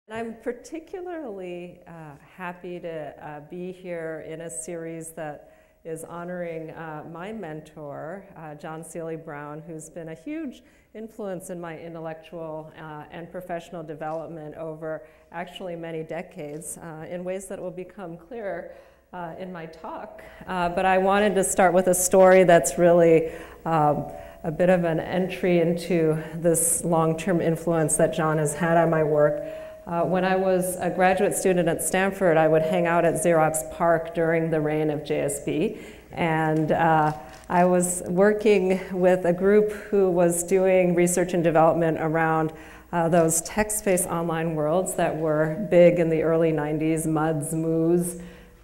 I'm particularly happy to be here in a series that is honoring my mentor, John Seely Brown, who's been a huge influence in my intellectual and professional development over actually many decades in ways that will become clearer in my talk. But I wanted to start with a story that's really a bit of an entry into this long-term influence that John has had on my work. When I was a graduate student at Stanford, I would hang out at Xerox PARC during the reign of JSB, and I was working with a group who was doing research and development around those text-based online worlds that were big in the early 90s, MUDs, MOOs.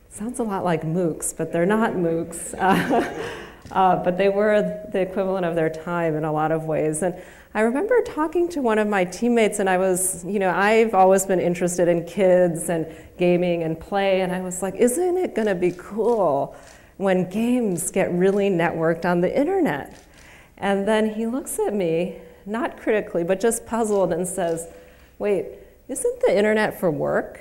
Sounds a lot like MOOCs, but they're not MOOCs. But they were the equivalent of their time in a lot of ways. And I remember talking to one of my teammates, and I was, I've always been interested in kids and gaming and play, and I was like, isn't it going to be cool when games get really networked on the internet? And then he looks at me, not critically, but just puzzled, and says, wait, isn't the internet for work?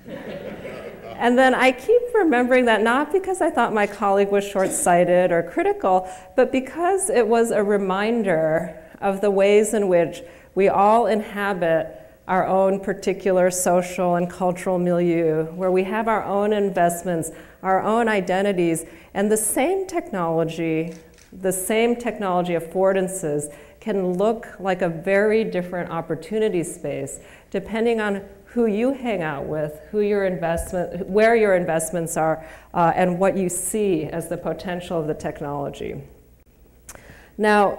And then I keep remembering that, not because I thought my colleague was short-sighted or critical, but because it was a reminder of the ways in which we all inhabit our own particular social and cultural milieu, where we have our own investments, our own identities, and the same technology affordances can look like a very different opportunity space, depending on who you hang out with, where your investments are, and what you see as the potential of the technology. Now,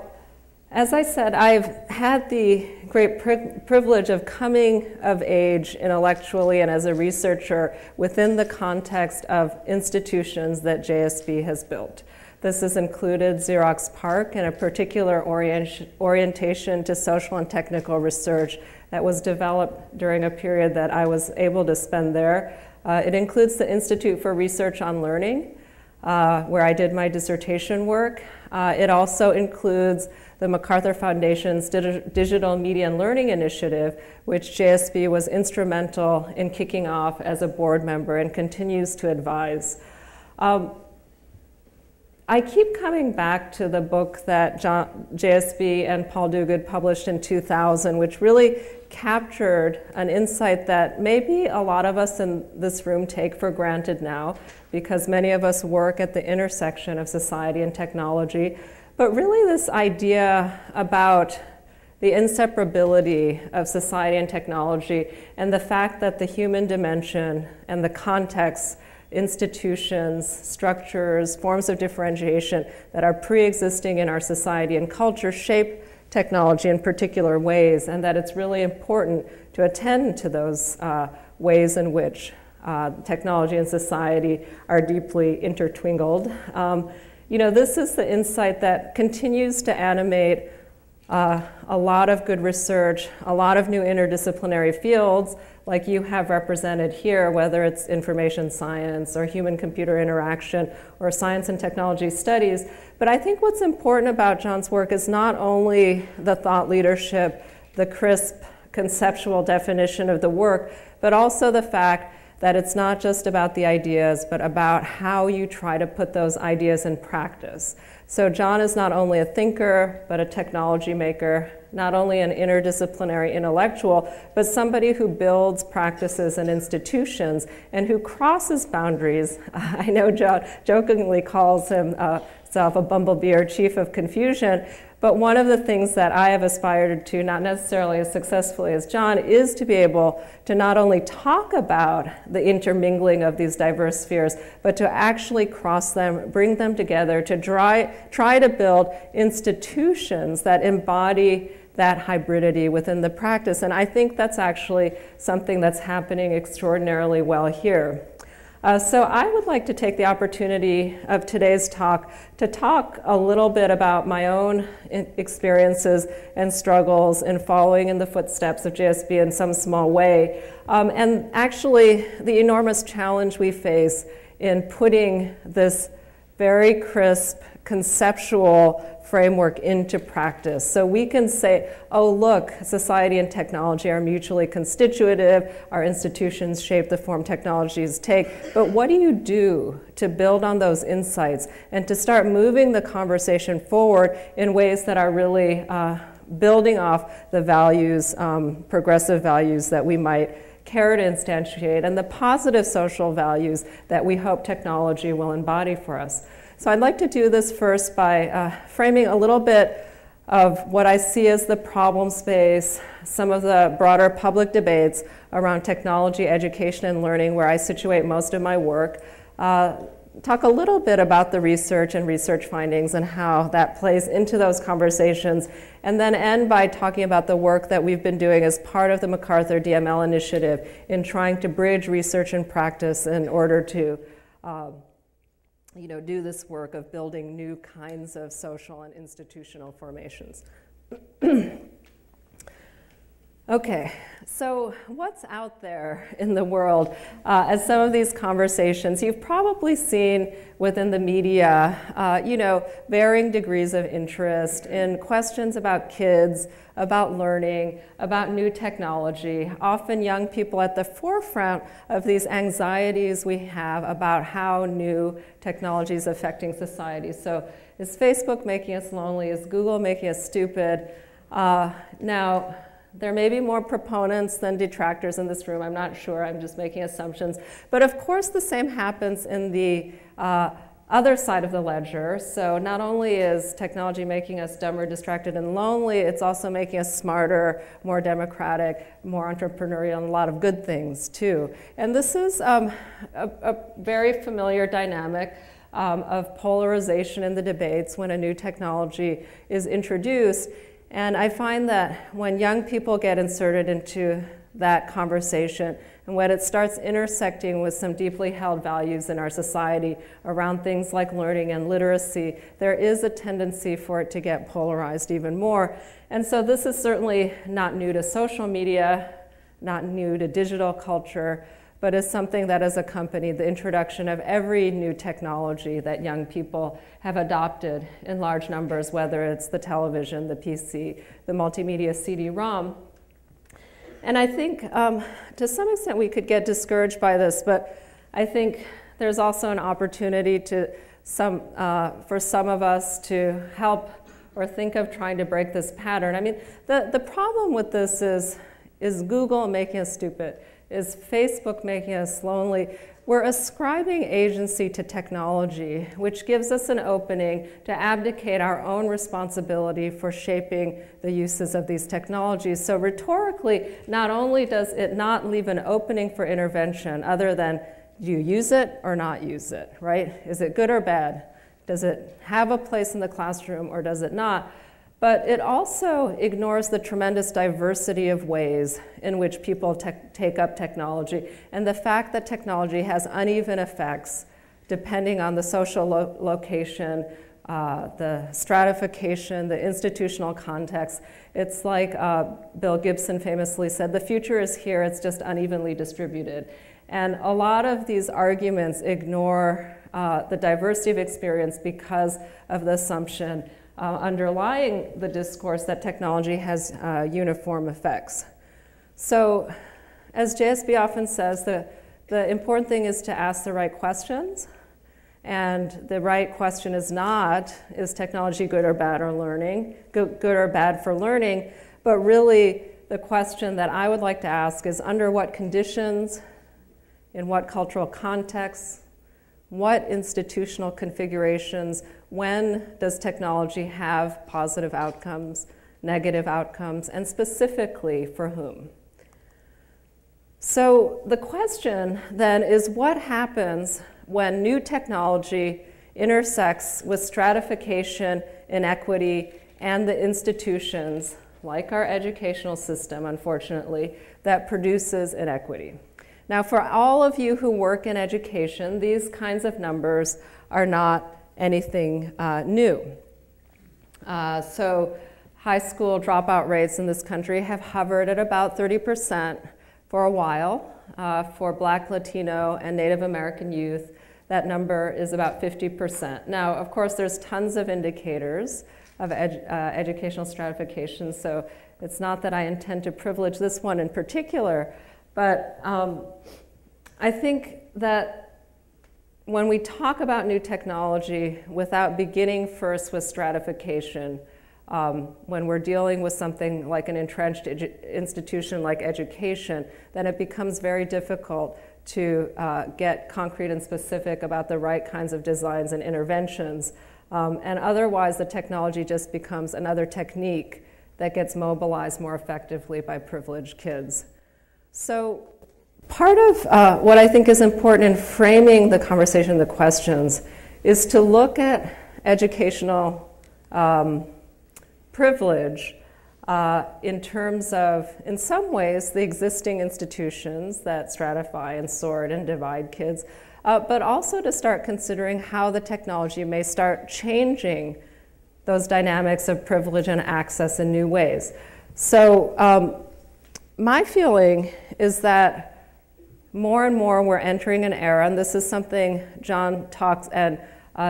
as I said, I've had the great privilege of coming of age intellectually and as a researcher within the context of institutions that JSB has built. This has included Xerox PARC and a particular orientation to social and technical research that was developed during a period that I was able to spend there. It includes the Institute for Research on Learning, where I did my dissertation work. It also includes the MacArthur Foundation's Digital Media and Learning Initiative, which JSB was instrumental in kicking off as a board member and continues to advise. I keep coming back to the book that JSB and Paul Duguid published in 2000, which really captured an insight that maybe a lot of us in this room take for granted now, because many of us work at the intersection of society and technology. But really this idea about the inseparability of society and technology, and the fact that the human dimension and the context, institutions, structures, forms of differentiation that are pre-existing in our society and culture shape technology in particular ways, and that it's really important to attend to those ways in which technology and society are deeply intertwined. This is the insight that continues to animate a lot of good research, a lot of new interdisciplinary fields like you have represented here, whether it's information science or human-computer interaction or science and technology studies. But I think what's important about John's work is not only the thought leadership, the crisp conceptual definition of the work, but also the fact that it's not just about the ideas, but about how you try to put those ideas in practice. So John is not only a thinker, but a technology maker, not only an interdisciplinary intellectual, but somebody who builds practices and institutions and who crosses boundaries. I know John jokingly calls himself a bumblebee or chief of confusion, but one of the things that I have aspired to, not necessarily as successfully as John, is to be able to not only talk about the intermingling of these diverse spheres, but to actually cross them, bring them together, to try to build institutions that embody that hybridity within the practice. And I think that's actually something that's happening extraordinarily well here. So I would like to take the opportunity of today's talk to talk a little bit about my own experiences and struggles in following in the footsteps of JSB in some small way, and actually the enormous challenge we face in putting this very crisp, conceptual framework into practice. So we can say, oh, look, society and technology are mutually constitutive, our institutions shape the form technologies take, but what do you do to build on those insights and to start moving the conversation forward in ways that are really building off the values, progressive values that we might care to instantiate and the positive social values that we hope technology will embody for us. So I'd like to do this first by framing a little bit of what I see as the problem space, some of the broader public debates around technology, education, and learning, where I situate most of my work. Talk a little bit about the research and research findings and how that plays into those conversations, and then end by talking about the work that we've been doing as part of the MacArthur DML initiative in trying to bridge research and practice in order to do this work of building new kinds of social and institutional formations. Okay, so what's out there in the world as some of these conversations you've probably seen within the media, varying degrees of interest in questions about kids, about learning, about new technology, often young people at the forefront of these anxieties we have about how new technology is affecting society. So is Facebook making us lonely? Is Google making us stupid? Now, there may be more proponents than detractors in this room. I'm not sure. I'm just making assumptions. But of course, the same happens in the other side of the ledger. So not only is technology making us dumber, distracted, and lonely, it's also making us smarter, more democratic, more entrepreneurial, and a lot of good things, too. And this is a very familiar dynamic of polarization in the debates when a new technology is introduced. And I find that when young people get inserted into that conversation and when it starts intersecting with some deeply held values in our society around things like learning and literacy, there is a tendency for it to get polarized even more. And so this is certainly not new to social media, not new to digital culture, but is something that has accompanied the introduction of every new technology that young people have adopted in large numbers, whether it's the television, the PC, the multimedia CD-ROM. And I think to some extent we could get discouraged by this, but I think there's also an opportunity for some of us to help or think of trying to break this pattern. I mean, the problem with this is Google making us stupid? Is Facebook making us lonely? We're ascribing agency to technology, which gives us an opening to abdicate our own responsibility for shaping the uses of these technologies. So rhetorically, not only does it not leave an opening for intervention other than do you use it or not use it, right? Is it good or bad? Does it have a place in the classroom or does it not? But it also ignores the tremendous diversity of ways in which people take up technology and the fact that technology has uneven effects depending on the social location, the stratification, the institutional context. It's like Bill Gibson famously said, the future is here, it's just unevenly distributed. And a lot of these arguments ignore the diversity of experience because of the assumption underlying the discourse that technology has uniform effects. So, as JSB often says, the important thing is to ask the right questions. And the right question is not, is technology good or bad or learning, good or bad for learning, but really the question that I would like to ask is under what conditions, in what cultural contexts, what institutional configurations, when does technology have positive outcomes, negative outcomes, and specifically for whom? So the question then is what happens when new technology intersects with stratification, inequity, and the institutions, like our educational system, unfortunately, that produces inequity. Now, for all of you who work in education, these kinds of numbers are not anything new. So high school dropout rates in this country have hovered at about 30% for a while for Black, Latino, and Native American youth. that number is about 50%. Now, of course, there's tons of indicators of educational stratification, so it's not that I intend to privilege this one in particular, but I think that when we talk about new technology without beginning first with stratification, when we're dealing with something like an entrenched institution like education, then it becomes very difficult to get concrete and specific about the right kinds of designs and interventions. And otherwise, the technology just becomes another technique that gets mobilized more effectively by privileged kids. So part of what I think is important in framing the conversation, the questions, is to look at educational privilege in terms of, in some ways, the existing institutions that stratify and sort and divide kids, but also to start considering how the technology may start changing those dynamics of privilege and access in new ways. So my feeling is that more and more we're entering an era, and this is something John talks and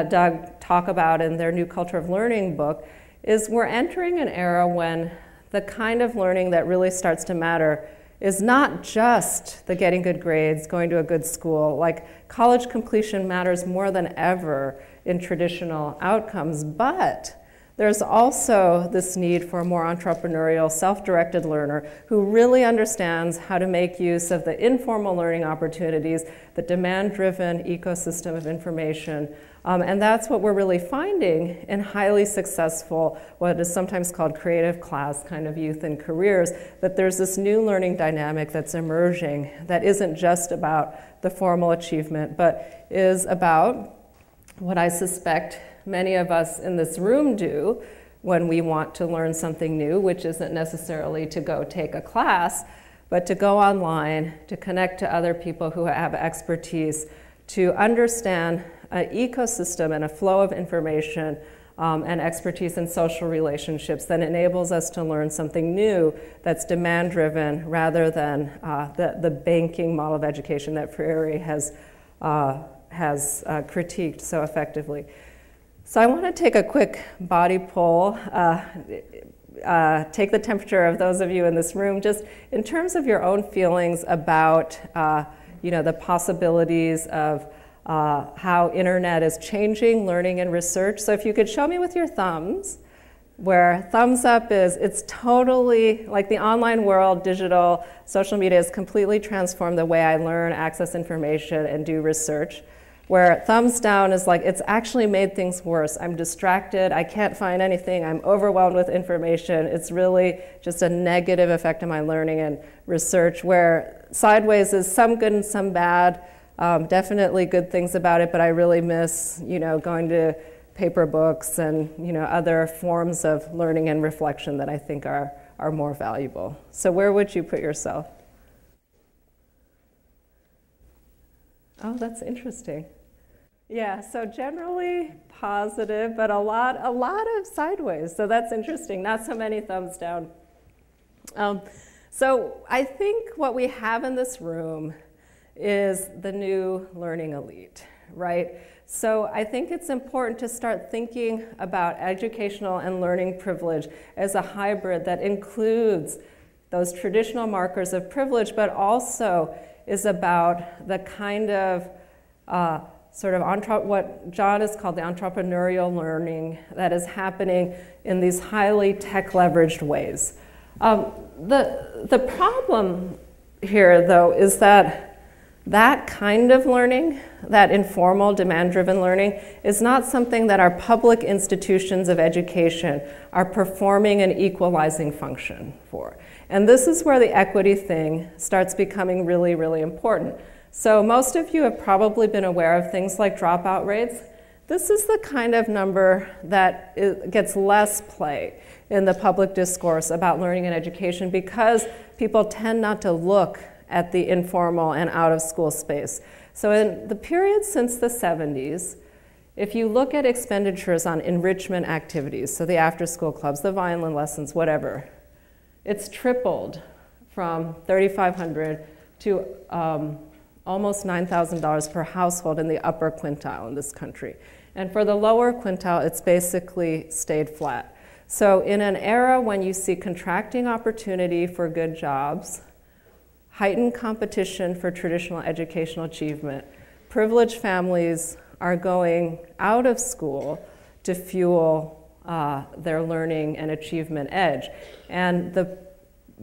Doug talk about in their New Culture of Learning book, is we're entering an era when the kind of learning that really starts to matter is not just the getting good grades, going to a good school. Like, college completion matters more than ever in traditional outcomes, but there's also this need for a more entrepreneurial, self-directed learner who really understands how to make use of the informal learning opportunities, the demand-driven ecosystem of information. And that's what we're really finding in highly successful, what is sometimes called creative class kind of youth and careers, that there's this new learning dynamic that's emerging that isn't just about the formal achievement, but is about what I suspect many of us in this room do when we want to learn something new, which isn't necessarily to go take a class, but to go online, to connect to other people who have expertise, to understand an ecosystem and a flow of information and expertise in social relationships that enables us to learn something new that's demand-driven rather than the banking model of education that Freire has critiqued so effectively. So I want to take a quick body poll, take the temperature of those of you in this room, just in terms of your own feelings about the possibilities of how internet is changing learning and research. So if you could show me with your thumbs, where thumbs up is it's totally, like the online world, digital, social media has completely transformed the way I learn, access information, and do research. Where thumbs down is like, it's actually made things worse. I'm distracted, I can't find anything, I'm overwhelmed with information. It's really just a negative effect on my learning and research, where sideways is some good and some bad. Definitely good things about it, but I really miss, going to paper books and, other forms of learning and reflection that I think are more valuable. So where would you put yourself? Oh, that's interesting. Yeah, so generally positive, but a lot of sideways. So that's interesting. Not so many thumbs down. So I think what we have in this room is the new learning elite, right? So I think it's important to start thinking about educational and learning privilege as a hybrid that includes those traditional markers of privilege, but also is about the kind of what John has called the entrepreneurial learning that is happening in these highly tech-leveraged ways. The problem here, though, is that kind of learning, that informal, demand-driven learning, is not something that our public institutions of education are performing an equalizing function for. And this is where the equity thing starts becoming really, really important. So most of you have probably been aware of things like dropout rates. This is the kind of number that gets less play in the public discourse about learning and education because people tend not to look at the informal and out-of-school space. So in the period since the 70s, if you look at expenditures on enrichment activities, so the after-school clubs, the violin lessons, whatever, it's tripled from $3,500 to almost $9,000 per household in the upper quintile in this country. And for the lower quintile, it's basically stayed flat. So in an era when you see contracting opportunity for good jobs, heightened competition for traditional educational achievement, privileged families are going out of school to fuel their learning and achievement edge. And the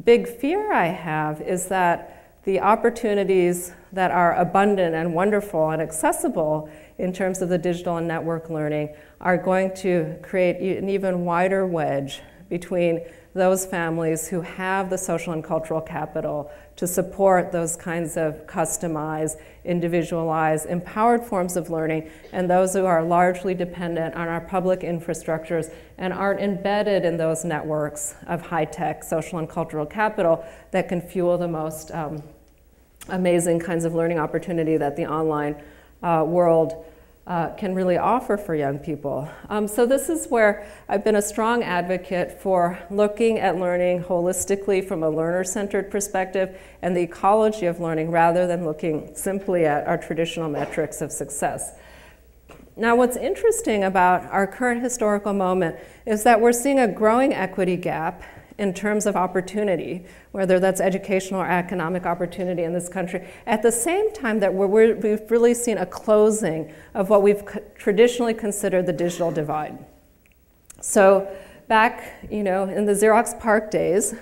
big fear I have is that the opportunities that are abundant and wonderful and accessible in terms of the digital and network learning are going to create an even wider wedge between those families who have the social and cultural capital to support those kinds of customized, individualized, empowered forms of learning, and those who are largely dependent on our public infrastructures and aren't embedded in those networks of high-tech social and cultural capital that can fuel the most amazing kinds of learning opportunity that the online world can really offer for young people. So this is where I've been a strong advocate for looking at learning holistically from a learner-centered perspective and the ecology of learning rather than looking simply at our traditional metrics of success. Now, what's interesting about our current historical moment is that we're seeing a growing equity gap in terms of opportunity, whether that's educational or economic opportunity in this country, at the same time that we've really seen a closing of what we've traditionally considered the digital divide. So back, in the Xerox PARC days,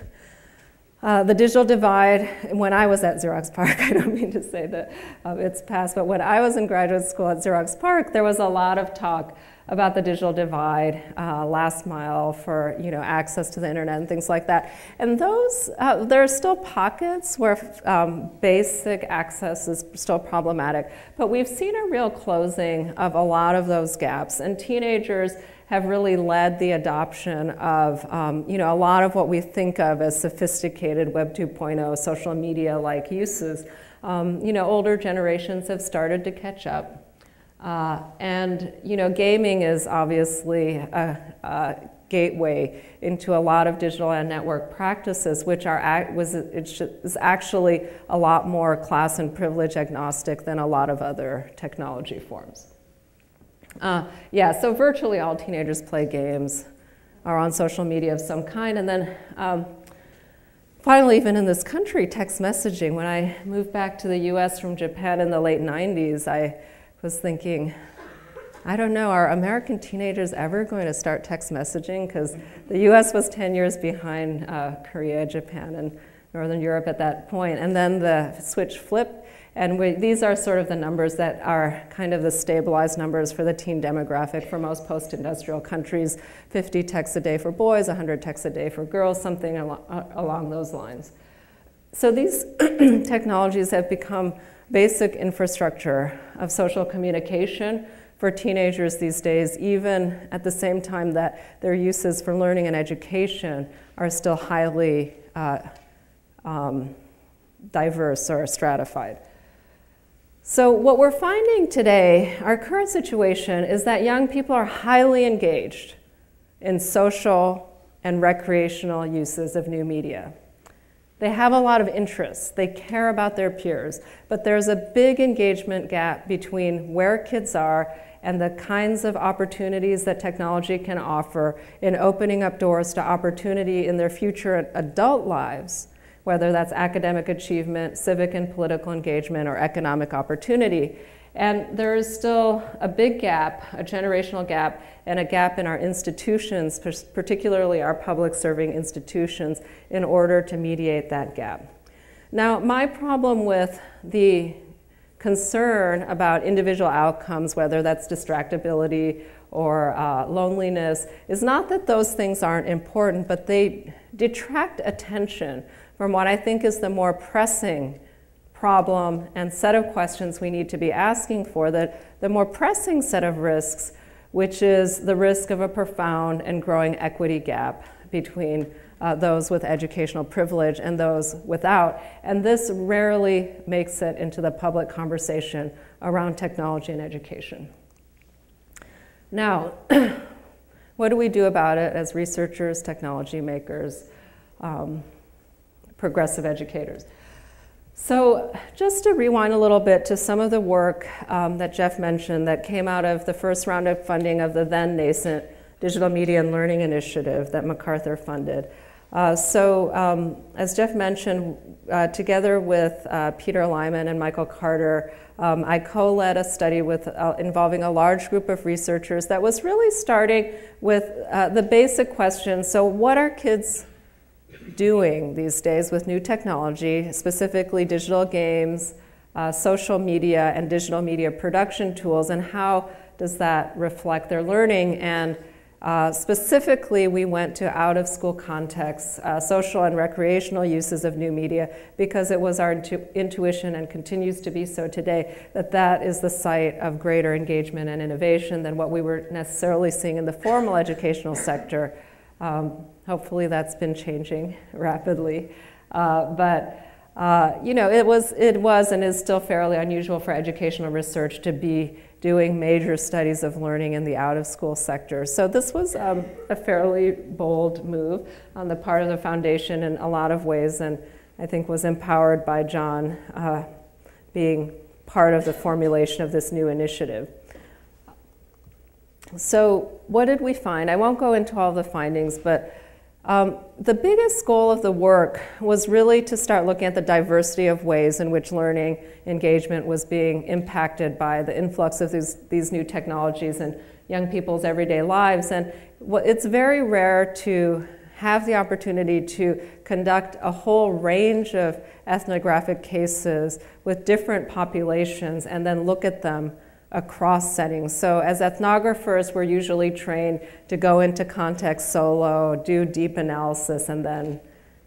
the digital divide, when I was at Xerox PARC, I don't mean to say that it's past, but when I was in graduate school at Xerox PARC, there was a lot of talk about the digital divide, last mile for access to the internet and things like that. And those, there are still pockets where basic access is still problematic, but we've seen a real closing of a lot of those gaps, and teenagers have really led the adoption of a lot of what we think of as sophisticated Web 2.0 social media-like uses. Older generations have started to catch up. Gaming is obviously a gateway into a lot of digital and network practices, which is actually a lot more class and privilege agnostic than a lot of other technology forms. So virtually all teenagers play games, are on social media of some kind, and then finally, even in this country, text messaging. When I moved back to the US from Japan in the late 90s, I was thinking, I don't know, are American teenagers ever going to start text messaging? Because the US was 10 years behind Korea, Japan, and Northern Europe at that point. And then the switch flipped, and these are sort of the numbers that are kind of the stabilized numbers for the teen demographic for most post-industrial countries. 50 texts a day for boys, 100 texts a day for girls, something along those lines. So these technologies have become basic infrastructure of social communication for teenagers these days, even at the same time that their uses for learning and education are still highly diverse or stratified. So what we're finding today, our current situation, is that young people are highly engaged in social and recreational uses of new media. They have a lot of interests. They care about their peers. But there's a big engagement gap between where kids are and the kinds of opportunities that technology can offer in opening up doors to opportunity in their future adult lives, whether that's academic achievement, civic and political engagement, or economic opportunity. And there is still a big gap, a generational gap, and a gap in our institutions, particularly our public serving institutions, in order to mediate that gap. Now, my problem with the concern about individual outcomes, whether that's distractibility or loneliness, is not that those things aren't important, but they detract attention from what I think is the more pressing problem and set of questions we need to be asking for, the more pressing set of risks, which is the risk of a profound and growing equity gap between those with educational privilege and those without. And this rarely makes it into the public conversation around technology and education. Now, what do we do about it as researchers, technology makers, progressive educators? So just to rewind a little bit to some of the work that Jeff mentioned that came out of the first round of funding of the then nascent Digital Media and Learning Initiative that MacArthur funded. As Jeff mentioned, together with Peter Lyman and Michael Carter, I co-led a study with, involving a large group of researchers that was really starting with the basic question, so what are kids doing these days with new technology, specifically digital games, social media, and digital media production tools, and how does that reflect their learning? And specifically, we went to out-of-school contexts, social and recreational uses of new media, because it was our intuition, and continues to be so today, that that is the site of greater engagement and innovation than what we were necessarily seeing in the formal educational sector. Hopefully that's been changing rapidly. You know, it was and is still fairly unusual for educational research to be doing major studies of learning in the out-of-school sector. So this was a fairly bold move on the part of the foundation in a lot of ways, and I think was empowered by John being part of the formulation of this new initiative. So what did we find? I won't go into all the findings, but the biggest goal of the work was really to start looking at the diversity of ways in which learning engagement was being impacted by the influx of these new technologies in young people's everyday lives. And it's very rare to have the opportunity to conduct a whole range of ethnographic cases with different populations and then look at them across settings. So as ethnographers, we're usually trained to go into context solo, do deep analysis, and then,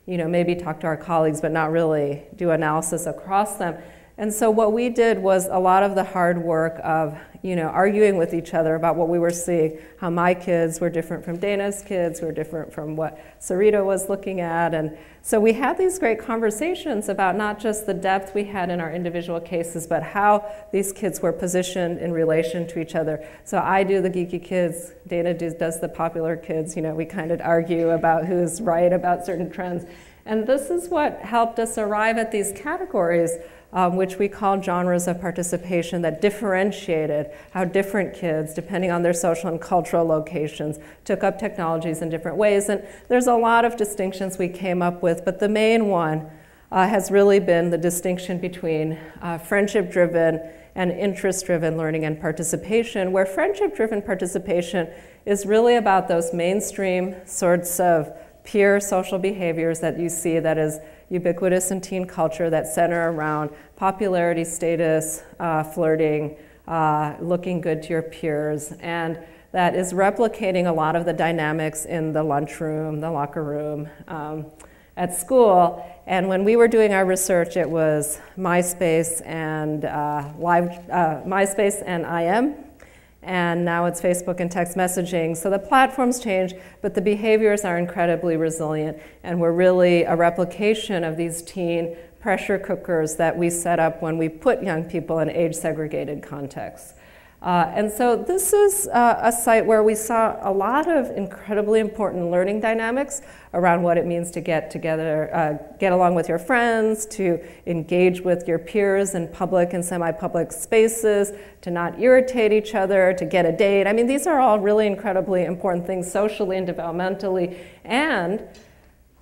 you know, maybe talk to our colleagues, but not really do analysis across them. And so what we did was a lot of the hard work of, you know, arguing with each other about what we were seeing, how my kids were different from Dana's kids, were different from what Sarita was looking at. And so we had these great conversations about not just the depth we had in our individual cases, but how these kids were positioned in relation to each other. So I do the geeky kids, Dana does the popular kids. You know, we kind of argue about who's right about certain trends. And this is what helped us arrive at these categories, which we call genres of participation, that differentiated how different kids, depending on their social and cultural locations, took up technologies in different ways. And there's a lot of distinctions we came up with, but the main one has really been the distinction between friendship-driven and interest-driven learning and participation, where friendship-driven participation is really about those mainstream sorts of peer social behaviors that you see that is ubiquitous in teen culture, that center around popularity, status, flirting, looking good to your peers, and that is replicating a lot of the dynamics in the lunchroom, the locker room, at school. And when we were doing our research, it was MySpace and MySpace and IM. And now it's Facebook and text messaging. So the platforms change, but the behaviors are incredibly resilient. And we're really a replication of these teen pressure cookers that we set up when we put young people in age-segregated contexts. And so this is a site where we saw a lot of incredibly important learning dynamics around what it means to get together, get along with your friends, to engage with your peers in public and semi-public spaces, to not irritate each other, to get a date. I mean, these are all really incredibly important things socially and developmentally. And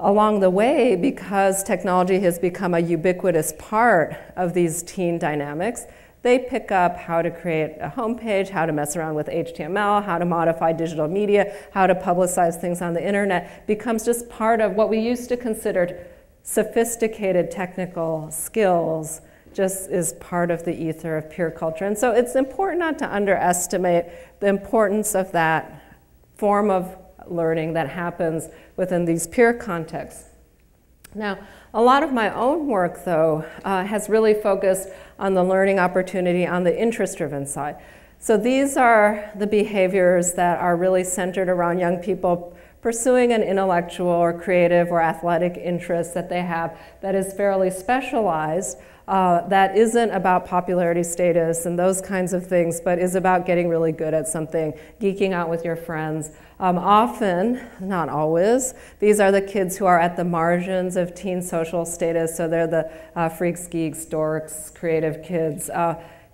along the way, because technology has become a ubiquitous part of these teen dynamics, they pick up how to create a homepage, how to mess around with HTML, how to modify digital media, how to publicize things on the internet, becomes just part of what we used to consider sophisticated technical skills, just is part of the ether of peer culture. And so it's important not to underestimate the importance of that form of learning that happens within these peer contexts. Now, a lot of my own work, though, has really focused on the learning opportunity on the interest-driven side. So these are the behaviors that are really centered around young people pursuing an intellectual or creative or athletic interest that they have that is fairly specialized, that isn't about popularity status and those kinds of things, but is about getting really good at something, geeking out with your friends. Often, not always, these are the kids who are at the margins of teen social status, so they're the freaks, geeks, dorks, creative kids.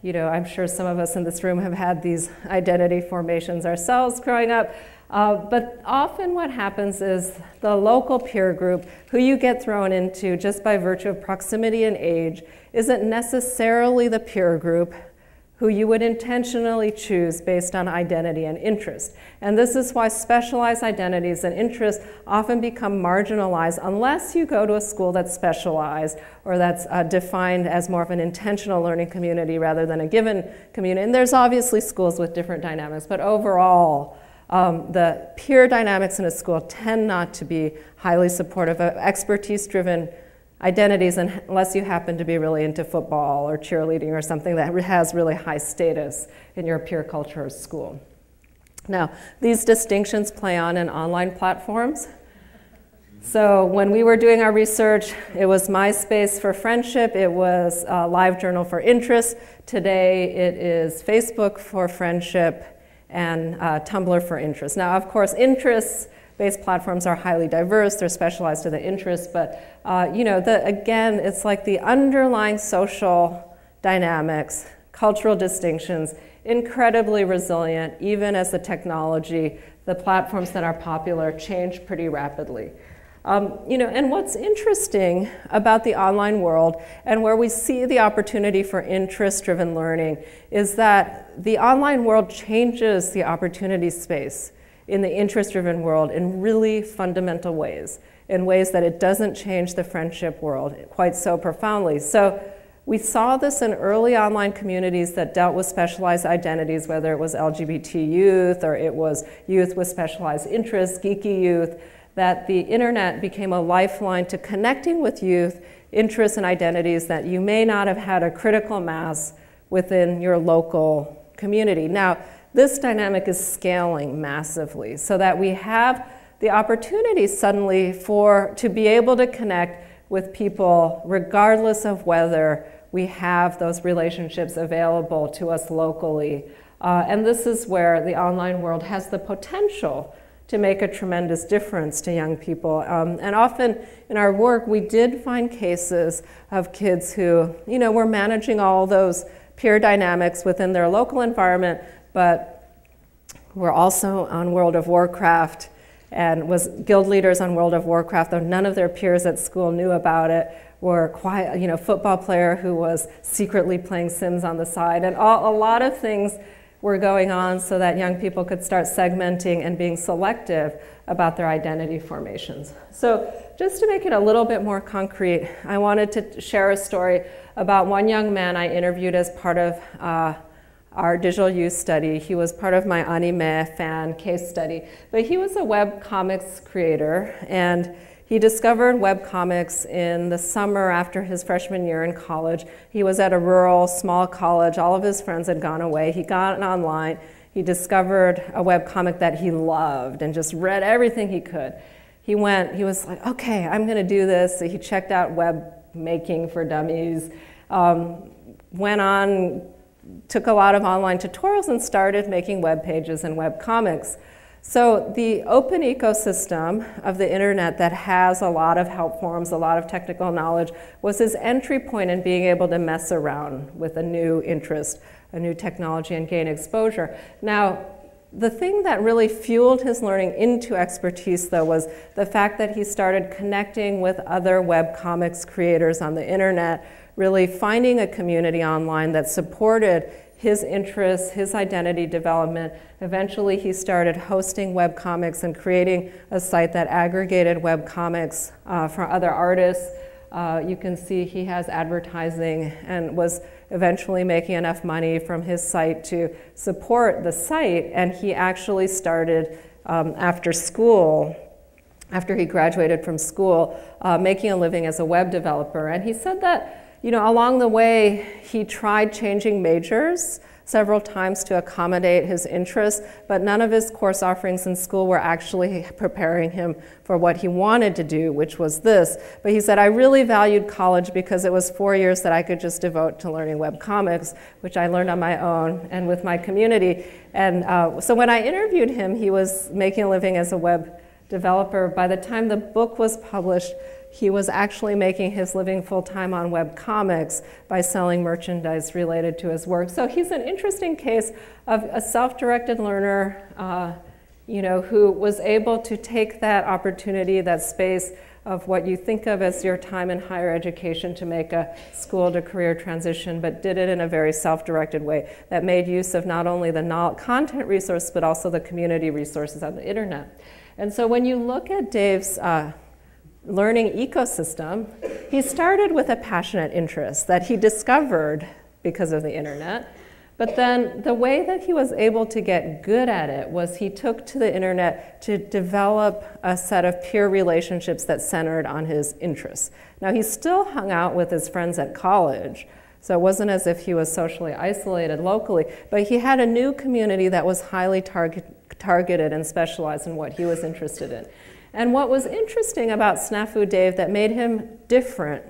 You know, I'm sure some of us in this room have had these identity formations ourselves growing up. But often what happens is the local peer group who you get thrown into just by virtue of proximity and age isn't necessarily the peer group who you would intentionally choose based on identity and interest. And this is why specialized identities and interests often become marginalized unless you go to a school that's specialized or that's defined as more of an intentional learning community rather than a given community. And there's obviously schools with different dynamics, but overall, the peer dynamics in a school tend not to be highly supportive of expertise-driven identities unless you happen to be really into football or cheerleading or something that has really high status in your peer culture or school. Now, these distinctions play on in online platforms. So when we were doing our research, it was MySpace for friendship, it was LiveJournal for interest. Today, it is Facebook for friendship and Tumblr for interest. Now, of course, interests-based platforms are highly diverse. They're specialized to the interests, but you know, again, it's like the underlying social dynamics, cultural distinctions, incredibly resilient, even as the technology, the platforms that are popular change pretty rapidly. You know, and what's interesting about the online world and where we see the opportunity for interest-driven learning is that the online world changes the opportunity space in the interest-driven world in really fundamental ways, in ways that it doesn't change the friendship world quite so profoundly. So we saw this in early online communities that dealt with specialized identities, whether it was LGBT youth or it was youth with specialized interests, geeky youth, that the internet became a lifeline to connecting with youth, interests and identities that you may not have had a critical mass within your local community. Now, this dynamic is scaling massively so that we have the opportunity suddenly to be able to connect with people regardless of whether we have those relationships available to us locally. And this is where the online world has the potential to make a tremendous difference to young people. And often in our work, we did find cases of kids who, you know, were managing all those peer dynamics within their local environment, but were also on World of Warcraft and was guild leaders on World of Warcraft, though none of their peers at school knew about it, were quiet, you know, football player who was secretly playing Sims on the side, and a lot of things were going on so that young people could start segmenting and being selective about their identity formations. So just to make it a little bit more concrete, I wanted to share a story about one young man I interviewed as part of our digital youth study. He was part of my anime fan case study, but he was a web comics creator, and he discovered webcomics in the summer after his freshman year in college. He was at a rural, small college. All of his friends had gone away. He got online. He discovered a webcomic that he loved and just read everything he could. He was like, okay, I'm going to do this. So he checked out web making for dummies, went on, took a lot of online tutorials and started making web pages and web comics. So the open ecosystem of the internet that has a lot of help forums, a lot of technical knowledge, was his entry point in being able to mess around with a new interest, a new technology, and gain exposure. Now, the thing that really fueled his learning into expertise, though, was the fact that he started connecting with other webcomics creators on the internet, really finding a community online that supported his interests, his identity development. Eventually, he started hosting webcomics and creating a site that aggregated webcomics for other artists. You can see he has advertising and was eventually making enough money from his site to support the site. And he actually started after school, after he graduated from school, making a living as a web developer. And he said that, you know, along the way, he tried changing majors, several times to accommodate his interests, but none of his course offerings in school were actually preparing him for what he wanted to do, which was this. But he said, I really valued college because it was 4 years that I could just devote to learning webcomics, which I learned on my own and with my community. And so when I interviewed him, he was making a living as a web developer. By the time the book was published, he was actually making his living full-time on webcomics by selling merchandise related to his work. So he's an interesting case of a self-directed learner who was able to take that opportunity, that space of what you think of as your time in higher education to make a school to career transition, but did it in a very self-directed way that made use of not only the content resource, but also the community resources on the internet. And so when you look at Dave's learning ecosystem, he started with a passionate interest that he discovered because of the internet. But then the way that he was able to get good at it was he took to the internet to develop a set of peer relationships that centered on his interests. Now, he still hung out with his friends at college, so it wasn't as if he was socially isolated locally, but he had a new community that was highly targeted and specialized in what he was interested in. And what was interesting about Snafu Dave that made him different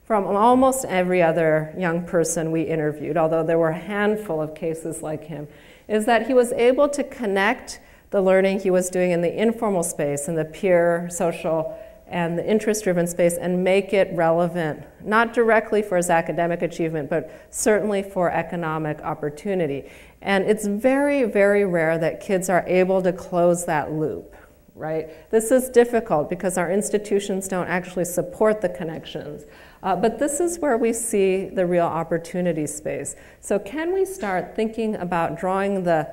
from almost every other young person we interviewed, although there were a handful of cases like him, is that he was able to connect the learning he was doing in the informal space, in the peer, social, and the interest-driven space, and make it relevant, not directly for his academic achievement, but certainly for economic opportunity. And it's very, very rare that kids are able to close that loop, right? This is difficult because our institutions don't actually support the connections. But this is where we see the real opportunity space. So can we start thinking about drawing the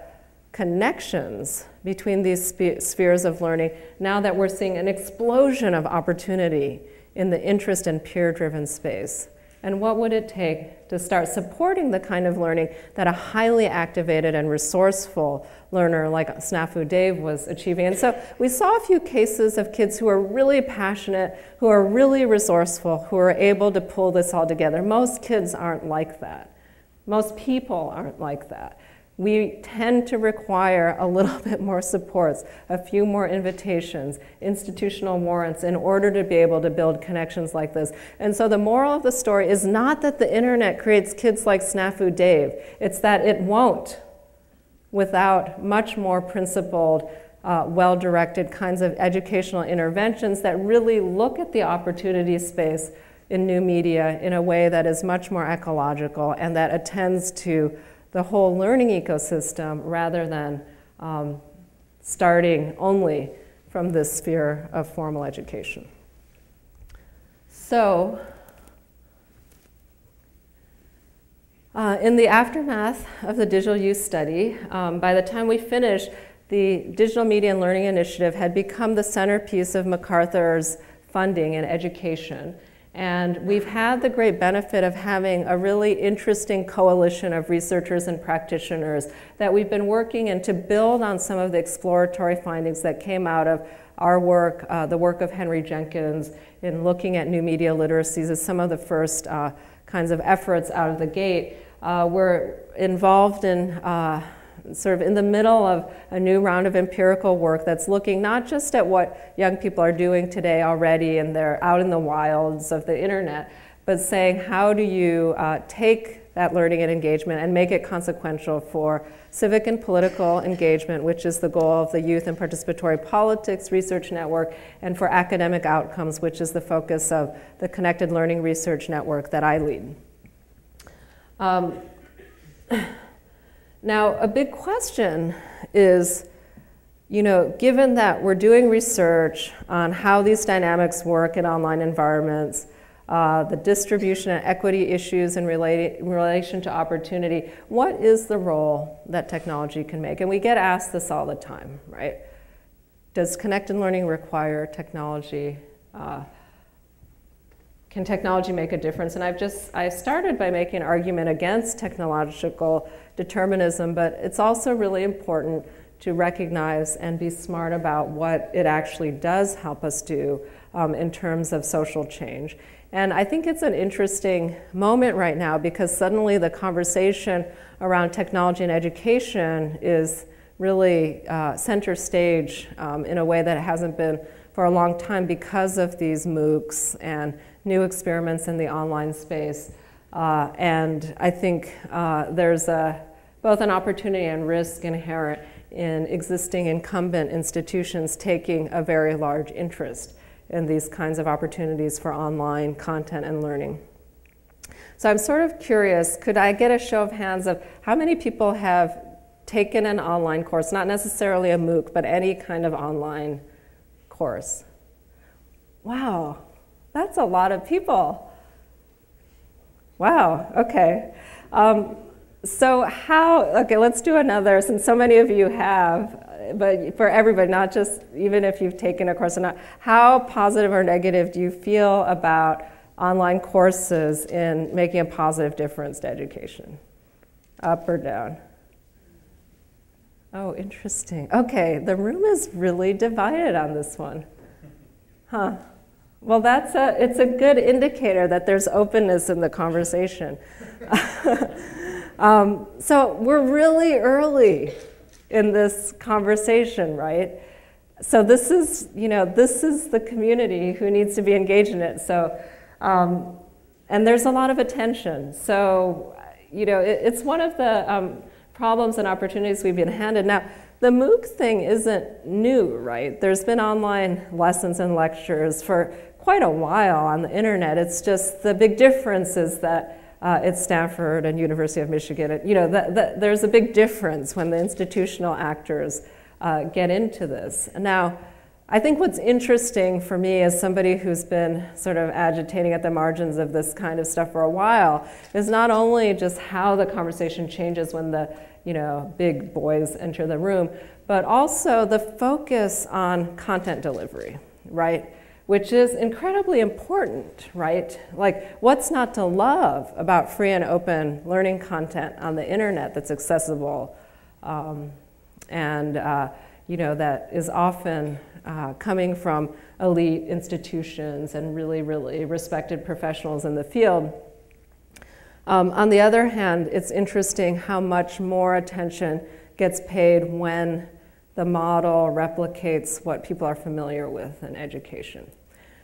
connections between these spheres of learning now that we're seeing an explosion of opportunity in the interest and peer-driven space? And what would it take to start supporting the kind of learning that a highly activated and resourceful learner like Snafu Dave was achieving? And so we saw a few cases of kids who are really passionate, who are really resourceful, who are able to pull this all together. Most kids aren't like that. Most people aren't like that. We tend to require a little bit more supports, a few more invitations, institutional warrants in order to be able to build connections like this. And so the moral of the story is not that the internet creates kids like Snafu Dave, it's that it won't without much more principled, well-directed kinds of educational interventions that really look at the opportunity space in new media in a way that is much more ecological and that attends to the whole learning ecosystem rather than starting only from this sphere of formal education. So, in the aftermath of the digital youth study, by the time we finished, the Digital Media and Learning Initiative had become the centerpiece of MacArthur's funding and education. And we've had the great benefit of having a really interesting coalition of researchers and practitioners that we've been working in to build on some of the exploratory findings that came out of our work, the work of Henry Jenkins in looking at new media literacies as some of the first kinds of efforts out of the gate. We're involved in sort of in the middle of a new round of empirical work that's looking not just at what young people are doing today already and they're out in the wilds of the internet, but saying how do you take that learning and engagement and make it consequential for civic and political engagement, which is the goal of the Youth and Participatory Politics Research Network, and for academic outcomes, which is the focus of the Connected Learning Research Network that I lead. Now, a big question is, given that we're doing research on how these dynamics work in online environments, the distribution and equity issues in relation to opportunity, what is the role that technology can make? And we get asked this all the time, right? Does connected learning require technology? Can technology make a difference? And I started by making an argument against technological determinism, but it's also really important to recognize and be smart about what it actually does help us do in terms of social change. And I think it's an interesting moment right now because suddenly the conversation around technology and education is really center stage in a way that it hasn't been for a long time because of these MOOCs and new experiments in the online space. And I think there's both an opportunity and risk inherent in existing incumbent institutions taking a very large interest in these kinds of opportunities for online content and learning. So I'm sort of curious, could I get a show of hands of how many people have taken an online course, not necessarily a MOOC, but any kind of online course? Wow, that's a lot of people. Wow, okay. So okay, let's do another, since so many of you have, but for everybody, not just even if you've taken a course or not, how positive or negative do you feel about online courses in making a positive difference to education? Up or down? Oh, interesting. Okay, the room is really divided on this one. Huh. Well, it's a good indicator that there's openness in the conversation. So we're really early in this conversation, right? So this is the community who needs to be engaged in it. So, and there's a lot of attention. So, it's one of the problems and opportunities we've been handed. Now, the MOOC thing isn't new, right? There's been online lessons and lectures for quite a while on the internet. It's just the big difference is that it's Stanford and University of Michigan. There's a big difference when the institutional actors get into this. Now, I think what's interesting for me as somebody who's been sort of agitating at the margins of this kind of stuff for a while is not only just how the conversation changes when the big boys enter the room, but also the focus on content delivery, right? Which is incredibly important, right? Like, what's not to love about free and open learning content on the internet that's accessible and that is often coming from elite institutions and really, really respected professionals in the field. On the other hand, it's interesting how much more attention gets paid when the model replicates what people are familiar with in education.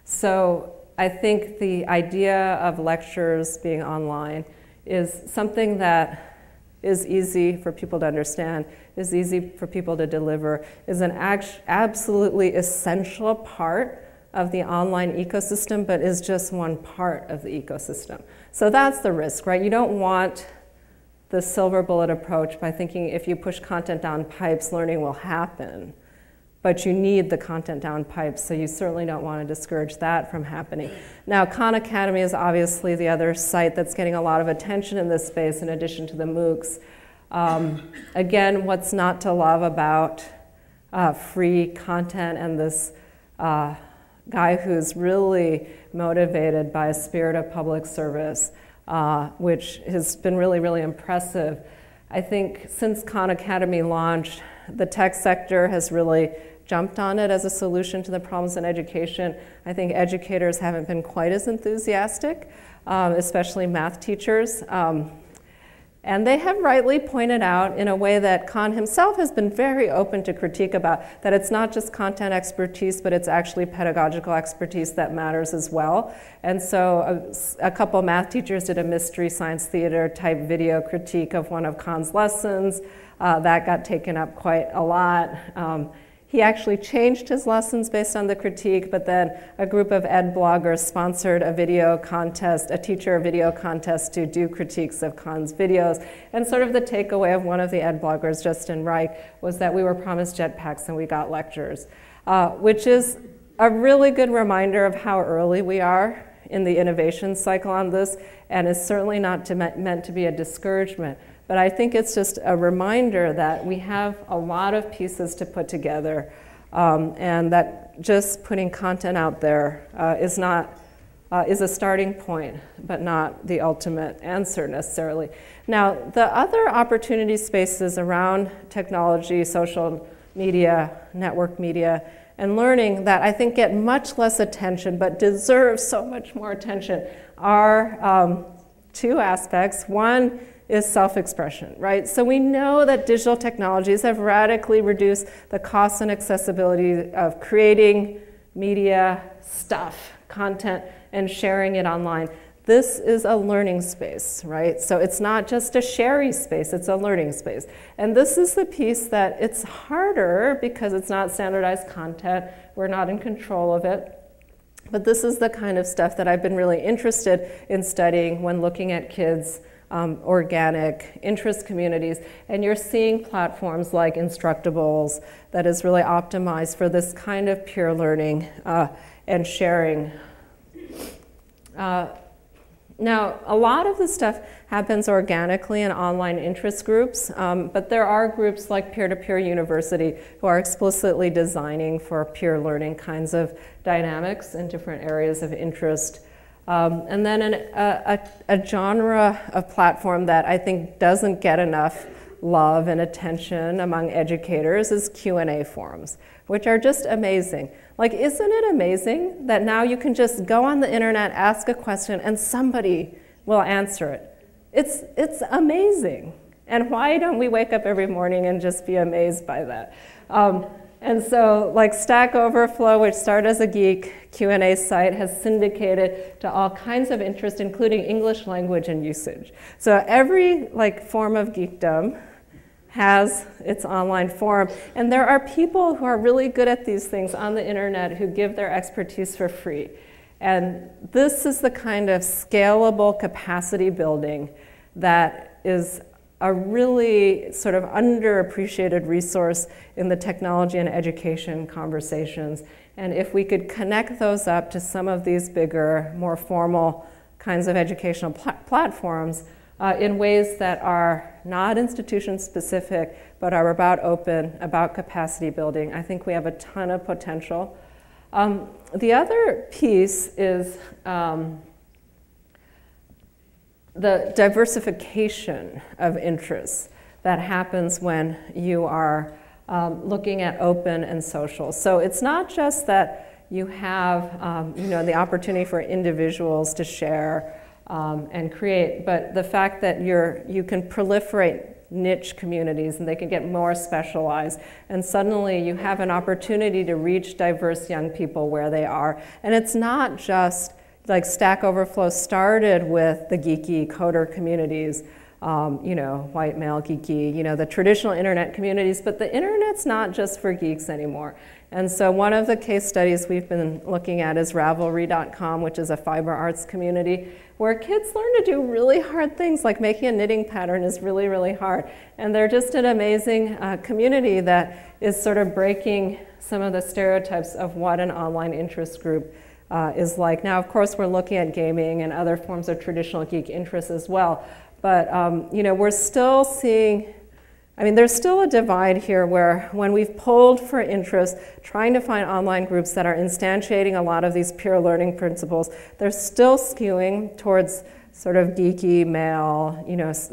So I think the idea of lectures being online is something that is easy for people to understand, is easy for people to deliver, is an absolutely essential part of the online ecosystem, but is just one part of the ecosystem. So that's the risk, right? You don't want the silver bullet approach by thinking if you push content down pipes, learning will happen. But you need the content down pipes, so you certainly don't want to discourage that from happening. Now, Khan Academy is obviously the other site that's getting a lot of attention in this space in addition to the MOOCs. Again, what's not to love about free content and this guy who's really motivated by a spirit of public service, which has been really, really impressive. I think since Khan Academy launched, the tech sector has really jumped on it as a solution to the problems in education. I think educators haven't been quite as enthusiastic, especially math teachers. And they have rightly pointed out in a way that Khan himself has been very open to critique about, that it's not just content expertise, but it's actually pedagogical expertise that matters as well. And so a couple math teachers did a Mystery Science Theater type video critique of one of Khan's lessons. That got taken up quite a lot. He actually changed his lessons based on the critique, but then a group of ed bloggers sponsored a video contest, a teacher video contest to do critiques of Khan's videos. And sort of the takeaway of one of the ed bloggers, Justin Reich, was that we were promised jetpacks and we got lectures, which is a really good reminder of how early we are in the innovation cycle on this, and is certainly not meant to be a discouragement. But I think it's just a reminder that we have a lot of pieces to put together, and that just putting content out there is a starting point, but not the ultimate answer necessarily. Now, the other opportunity spaces around technology, social media, network media, and learning that I think get much less attention but deserve so much more attention are two aspects. One is self-expression, right? So we know that digital technologies have radically reduced the cost and accessibility of creating media, stuff, content, and sharing it online. This is a learning space, right? So it's not just a sharey space, it's a learning space. And this is the piece that it's harder because it's not standardized content. We're not in control of it. But this is the kind of stuff that I've been really interested in studying when looking at kids' organic interest communities. And you're seeing platforms like Instructables that is really optimized for this kind of peer learning and sharing. Now, a lot of this stuff happens organically in online interest groups, but there are groups like Peer-to-Peer University who are explicitly designing for peer learning kinds of dynamics in different areas of interest. And then a genre of platform that I think doesn't get enough love and attention among educators is Q&A forums, which are just amazing. Like, isn't it amazing that now you can just go on the internet, ask a question, and somebody will answer it? It's amazing. And why don't we wake up every morning and just be amazed by that? And so, like Stack Overflow, which started as a geek Q&A site, has syndicated to all kinds of interest, including English language and usage. So every form of geekdom has its online forum. And there are people who are really good at these things on the internet who give their expertise for free. And this is the kind of scalable capacity building that is a really sort of underappreciated resource in the technology and education conversations. And if we could connect those up to some of these bigger, more formal kinds of educational platforms in ways that are not institution specific, but are about open, about capacity building, I think we have a ton of potential. The other piece is the diversification of interests that happens when you are looking at open and social. So it's not just that you have the opportunity for individuals to share and create, but the fact that you can proliferate niche communities and they can get more specialized, and suddenly you have an opportunity to reach diverse young people where they are. And it's not just like Stack Overflow started with the geeky coder communities, white male geeky, the traditional internet communities, but the internet's not just for geeks anymore. And so one of the case studies we've been looking at is Ravelry.com, which is a fiber arts community where kids learn to do really hard things, like making a knitting pattern is really, really hard. And they're just an amazing community that is sort of breaking some of the stereotypes of what an online interest group is like. Now, of course, we're looking at gaming and other forms of traditional geek interests as well. But we're still seeing, there's still a divide here where when we've polled for interest, trying to find online groups that are instantiating a lot of these peer learning principles, they're still skewing towards sort of geeky, male,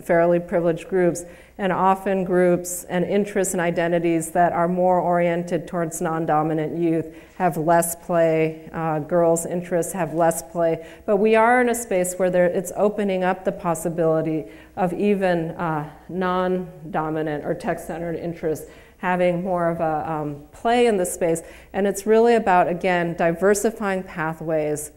fairly privileged groups, and often groups and interests and identities that are more oriented towards non-dominant youth have less play, girls' interests have less play. But we are in a space where it's opening up the possibility of even non-dominant or tech-centered interests having more of a play in the space. And it's really about, again, diversifying pathways,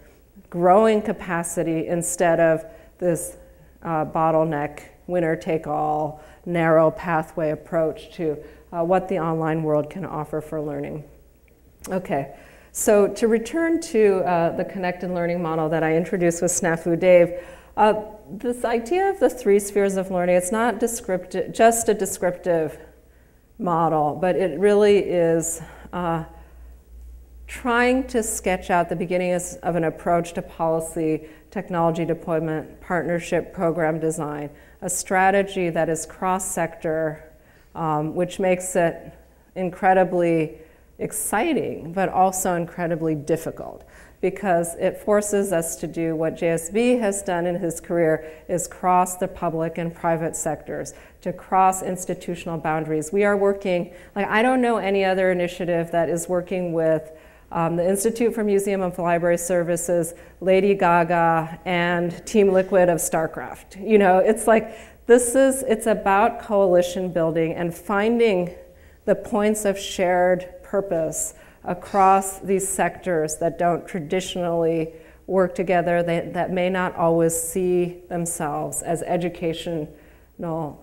growing capacity instead of this bottleneck, winner-take-all, narrow pathway approach to what the online world can offer for learning. Okay, so to return to the connected learning model that I introduced with Snafu Dave, this idea of the three spheres of learning, it's not just a descriptive model, but it really is trying to sketch out the beginnings of an approach to policy, technology deployment, partnership, program design, a strategy that is cross-sector, which makes it incredibly exciting, but also incredibly difficult. because it forces us to do what JSB has done in his career, is cross the public and private sectors, to cross institutional boundaries. We are working, like, I don't know any other initiative that is working with the Institute for Museum and Library Services, Lady Gaga, and Team Liquid of StarCraft. You know, it's like, it's about coalition building and finding the points of shared purpose across these sectors that don't traditionally work together, that may not always see themselves as educational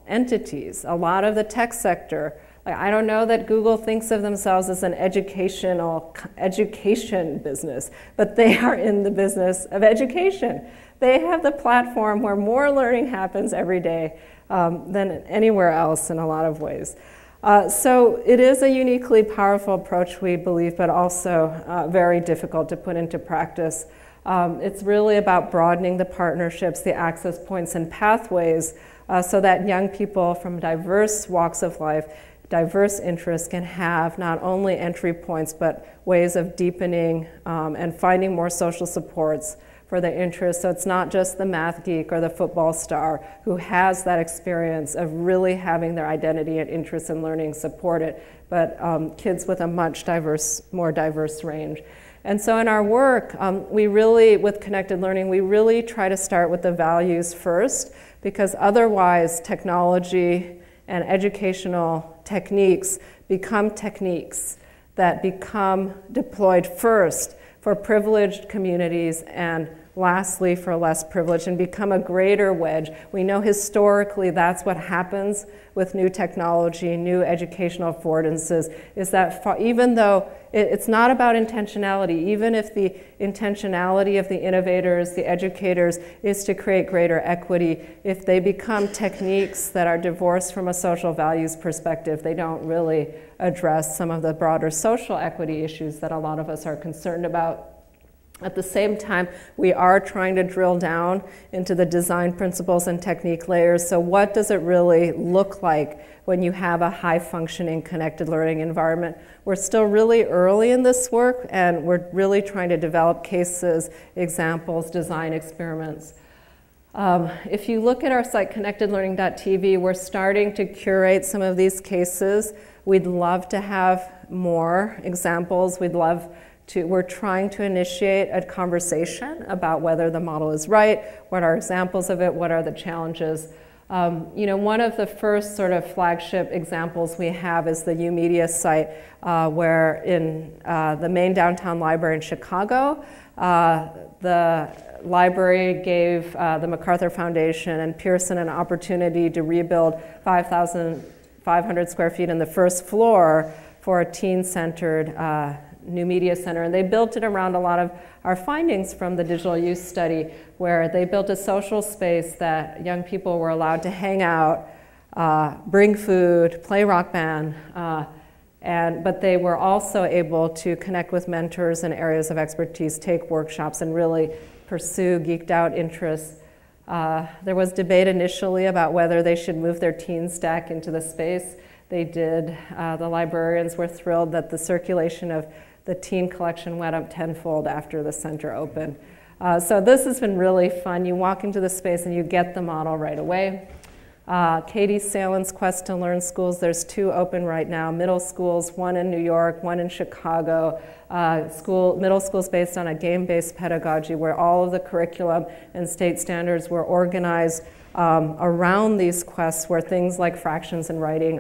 entities. A lot of the tech sector, like, I don't know that Google thinks of themselves as an education business, but they are in the business of education. They have the platform where more learning happens every day than anywhere else in a lot of ways. So it is a uniquely powerful approach, we believe, but also very difficult to put into practice. It's really about broadening the partnerships, the access points and pathways so that young people from diverse walks of life, diverse interests can have not only entry points, but ways of deepening and finding more social supports for their interests. So it's not just the math geek or the football star who has that experience of really having their identity and interest in learning supported, but kids with a much more diverse range. And so in our work, we really, with connected learning, we really try to start with the values first, because otherwise technology and educational techniques become techniques that become deployed first for privileged communities and lastly for less privileged, and become a greater wedge. We know historically that's what happens with new technology, new educational affordances, is that even though it's not about intentionality, even if the intentionality of the innovators, the educators, is to create greater equity, if they become techniques that are divorced from a social values perspective, they don't really address some of the broader social equity issues that a lot of us are concerned about. At the same time, we are trying to drill down into the design principles and technique layers. So what does it really look like when you have a high-functioning connected learning environment? We're still really early in this work, and we're really trying to develop cases, examples, design experiments. If you look at our site, connectedlearning.tv, we're starting to curate some of these cases. We'd love to have more examples. We're trying to initiate a conversation about whether the model is right, what are examples of it, what are the challenges. One of the first sort of flagship examples we have is the UMedia site, where in the main downtown library in Chicago, the library gave the MacArthur Foundation and Pearson an opportunity to rebuild 5,500 square feet in the first floor for a teen-centered new media center, and they built it around a lot of our findings from the digital use study, where they built a social space that young people were allowed to hang out, bring food, play rock band, but they were also able to connect with mentors in areas of expertise, take workshops, and really pursue geeked out interests. There was debate initially about whether they should move their teen stack into the space. They did. The librarians were thrilled that the circulation of the teen collection went up tenfold after the center opened. So this has been really fun. You walk into the space and you get the model right away. Katie Salen's Quest to Learn schools, there's 2 open right now, middle schools, one in New York, one in Chicago. Middle schools based on a game-based pedagogy where all of the curriculum and state standards were organized around these quests, where things like fractions and writing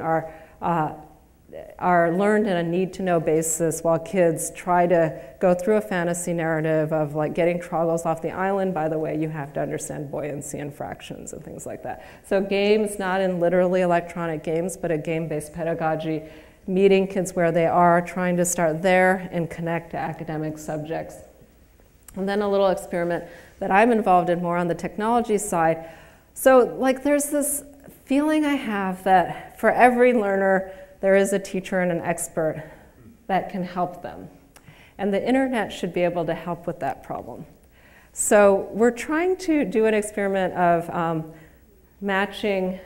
are learned in a need-to-know basis, while kids try to go through a fantasy narrative of like getting troggles off the island. By the way, you have to understand buoyancy and fractions and things like that. So games, not in literally electronic games, but a game-based pedagogy, meeting kids where they are, trying to start there and connect to academic subjects. And then a little experiment that I'm involved in more on the technology side. So like there's this feeling I have that for every learner, there is a teacher and an expert that can help them. And the internet should be able to help with that problem. So we're trying to do an experiment of matching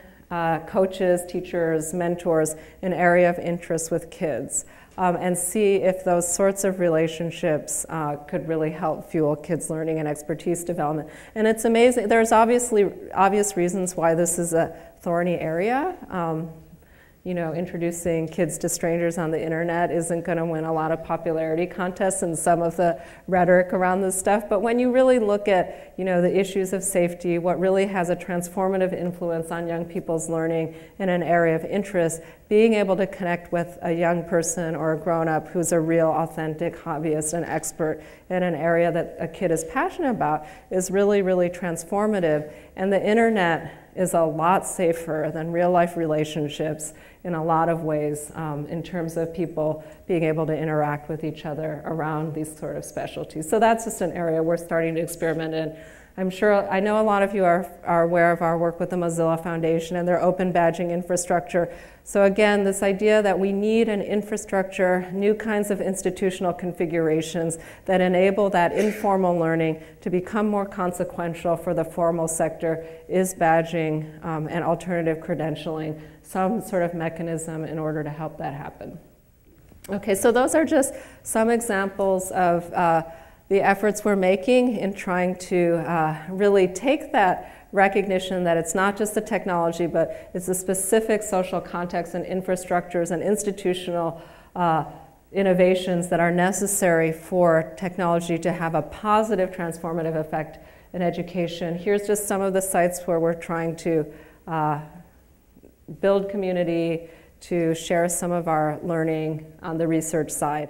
coaches, teachers, mentors in area of interest with kids. and see if those sorts of relationships could really help fuel kids' learning and expertise development. And it's amazing. There's obvious reasons why this is a thorny area. You know, introducing kids to strangers on the internet isn't going to win a lot of popularity contests and some of the rhetoric around this stuff. But when you really look at, you know, the issues of safety, what really has a transformative influence on young people's learning in an area of interest, being able to connect with a young person or a grown-up who's a real, authentic hobbyist and expert in an area that a kid is passionate about is really, really transformative. And the internet is a lot safer than real-life relationships in a lot of ways in terms of people being able to interact with each other around these sort of specialties. So that's just an area we're starting to experiment in. I know a lot of you are aware of our work with the Mozilla Foundation and their open badging infrastructure. So again, this idea that we need an infrastructure, new kinds of institutional configurations that enable that informal learning to become more consequential for the formal sector is badging and alternative credentialing, some sort of mechanism in order to help that happen. Okay, so those are just some examples of the efforts we're making in trying to really take that recognition that it's not just the technology, but it's the specific social context and infrastructures and institutional innovations that are necessary for technology to have a positive transformative effect in education. Here's just some of the sites where we're trying to build community, to share some of our learning on the research side.